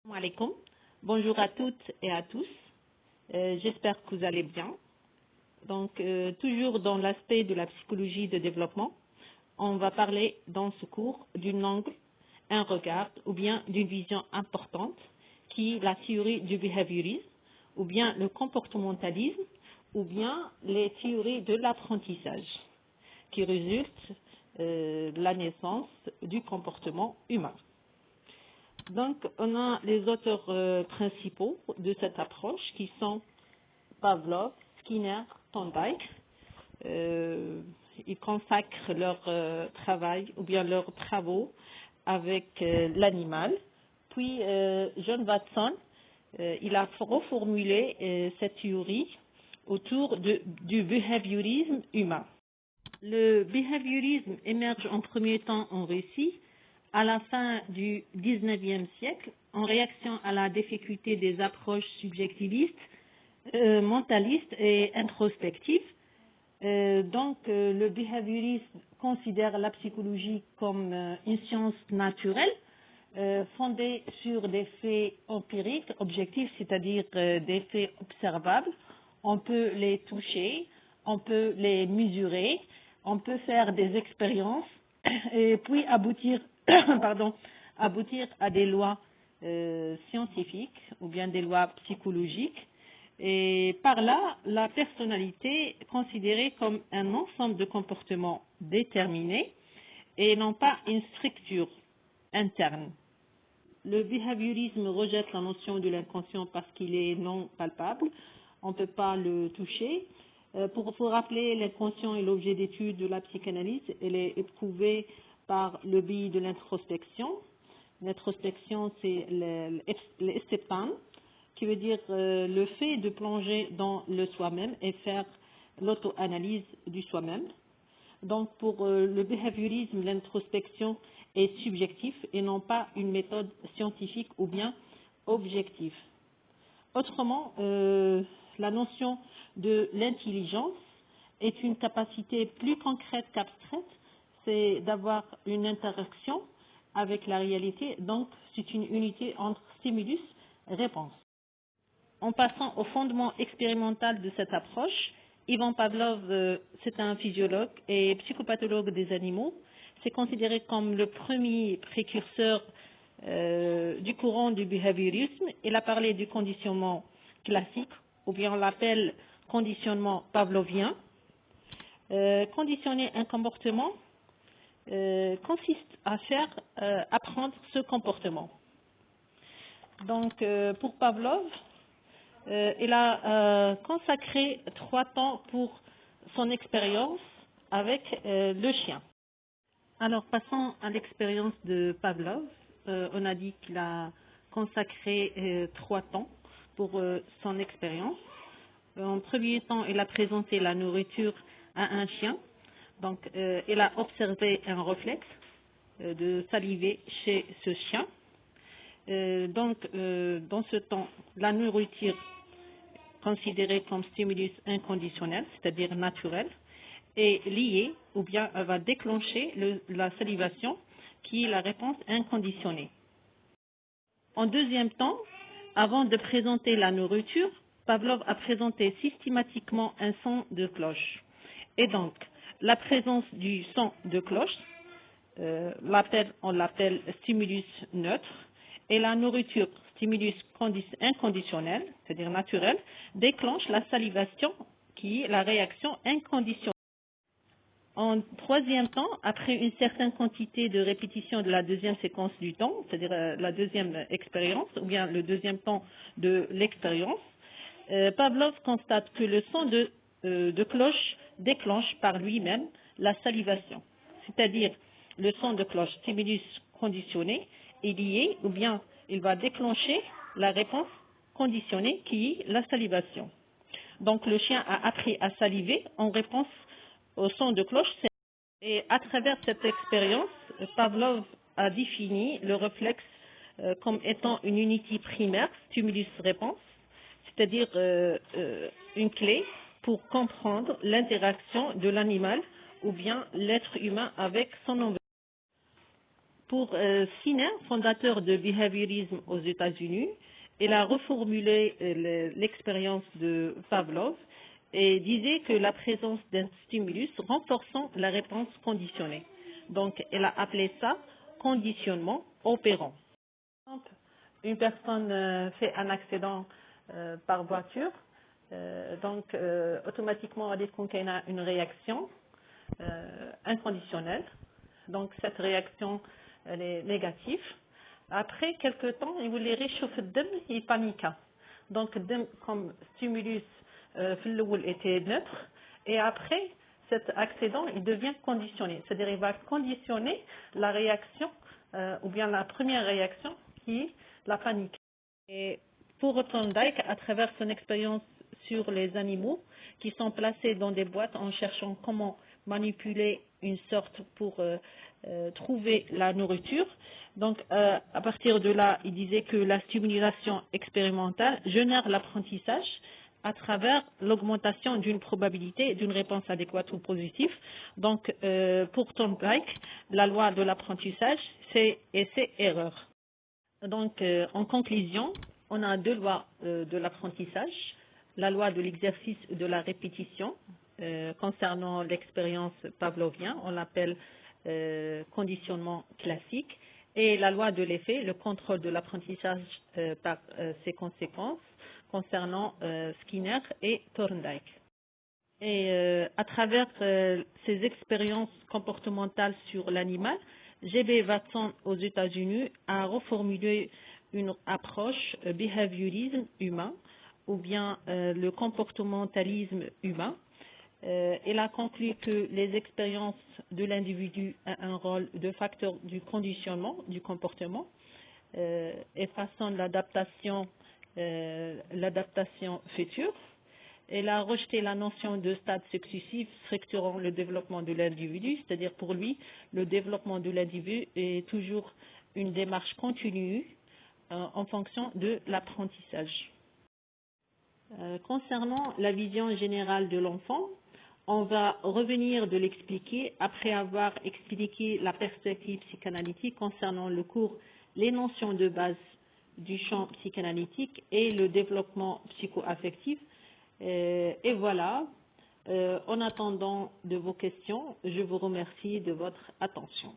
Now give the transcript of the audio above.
Assalamu alaikum. Bonjour à toutes et à tous. J'espère que vous allez bien. Donc, toujours dans l'aspect de la psychologie de développement, on va parler dans ce cours d'un angle, un regard ou bien d'une vision importante qui est la théorie du behaviorisme ou bien le comportementalisme ou bien les théories de l'apprentissage qui résultent de la naissance du comportement humain. Donc, on a les auteurs principaux de cette approche qui sont Pavlov, Skinner, Thorndike. Ils consacrent leur travail ou bien leurs travaux avec l'animal. Puis, John Watson, il a reformulé cette théorie autour du behaviorisme humain. Le behaviorisme émerge en premier temps en Russie à la fin du XIXe siècle, en réaction à la difficulté des approches subjectivistes, mentalistes et introspectives. Le behaviorisme considère la psychologie comme une science naturelle, fondée sur des faits empiriques, objectifs, c'est-à-dire des faits observables. On peut les toucher, on peut les mesurer, on peut faire des expériences et puis aboutir à des lois scientifiques ou bien des lois psychologiques. Et par là, la personnalité est considérée comme un ensemble de comportements déterminés et non pas une structure interne. Le behaviorisme rejette la notion de l'inconscient parce qu'il est non palpable, on ne peut pas le toucher. Pour vous rappeler, l'inconscient est l'objet d'étude de la psychanalyse, elle est éprouvée par le biais de l'introspection. L'introspection, c'est l'estépan, qui veut dire le fait de plonger dans le soi-même et faire l'auto-analyse du soi-même. Donc, pour le behaviorisme, l'introspection est subjective et non pas une méthode scientifique ou bien objective. Autrement, la notion de l'intelligence est une capacité plus concrète qu'abstraite, c'est d'avoir une interaction avec la réalité, donc c'est une unité entre stimulus et réponse. En passant au fondement expérimental de cette approche, Ivan Pavlov, c'est un physiologue et psychopathologue des animaux. C'est considéré comme le premier précurseur du courant du behaviorisme. Il a parlé du conditionnement classique, ou bien on l'appelle conditionnement pavlovien. Conditionner un comportement consiste à faire apprendre ce comportement. Donc, pour Pavlov, il a consacré 3 temps pour son expérience avec le chien. Alors, passons à l'expérience de Pavlov. On a dit qu'il a consacré 3 temps pour son expérience. En premier temps, il a présenté la nourriture à un chien. Donc, il a observé un réflexe de saliver chez ce chien. Dans ce temps, la nourriture considérée comme stimulus inconditionnel, c'est-à-dire naturel, est liée ou bien elle va déclencher la salivation qui est la réponse inconditionnée. En deuxième temps, avant de présenter la nourriture, Pavlov a présenté systématiquement un son de cloche. Et donc, la présence du son de cloche, on l'appelle stimulus neutre, et la nourriture, stimulus inconditionnel, c'est-à-dire naturel, déclenche la salivation qui est la réaction inconditionnelle. En troisième temps, après une certaine quantité de répétition de la deuxième séquence du temps, c'est-à-dire la deuxième expérience, ou bien le deuxième temps de l'expérience, Pavlov constate que le son de cloche déclenche par lui-même la salivation. C'est-à-dire le son de cloche, stimulus conditionné, est lié, ou bien il va déclencher la réponse conditionnée qui est la salivation. Donc le chien a appris à saliver en réponse au son de cloche. Et à travers cette expérience, Pavlov a défini le réflexe comme étant une unité primaire, stimulus-réponse, c'est-à-dire une clé pour comprendre l'interaction de l'animal ou bien l'être humain avec son environnement. Pour Skinner, fondateur de behaviorisme aux États-Unis, il a reformulé l'expérience de Pavlov et disait que la présence d'un stimulus renforçant la réponse conditionnée. Donc, elle a appelé ça conditionnement opérant. Une personne fait un accident par voiture, automatiquement, on dit qu'on a une réaction inconditionnelle. Donc, cette réaction, elle est négative. Après quelques temps, il voulait réchauffer le dème, il paniqua. Donc, le dème, comme stimulus, était neutre. Et après, cet accident, il devient conditionné. C'est-à-dire, il va conditionner la réaction, ou bien la première réaction, qui est la panique. Et pour Thorndike, à travers son expérience sur les animaux qui sont placés dans des boîtes en cherchant comment manipuler une sorte pour trouver la nourriture. Donc, à partir de là, il disait que la stimulation expérimentale génère l'apprentissage à travers l'augmentation d'une probabilité d'une réponse adéquate ou positive. Donc, pour Thorndike, la loi de l'apprentissage, c'est essai-erreur. Donc, en conclusion, on a deux lois de l'apprentissage. La loi de l'exercice et de la répétition, concernant l'expérience pavlovienne, on l'appelle conditionnement classique, et la loi de l'effet, le contrôle de l'apprentissage par ses conséquences, concernant Skinner et Thorndike. Et à travers ces expériences comportementales sur l'animal, G.B. Watson aux États-Unis a reformulé une approche behaviorisme humain ou bien le comportementalisme humain. Il a conclu que les expériences de l'individu ont un rôle de facteur du conditionnement du comportement et façonnent l'adaptation future. Elle a rejeté la notion de stade successif structurant le développement de l'individu, c'est-à-dire pour lui, le développement de l'individu est toujours une démarche continue en fonction de l'apprentissage. Concernant la vision générale de l'enfant, on va revenir de l'expliquer après avoir expliqué la perspective psychanalytique concernant le cours, les notions de base du champ psychanalytique et le développement psycho-affectif. Et voilà, en attendant de vos questions, je vous remercie de votre attention.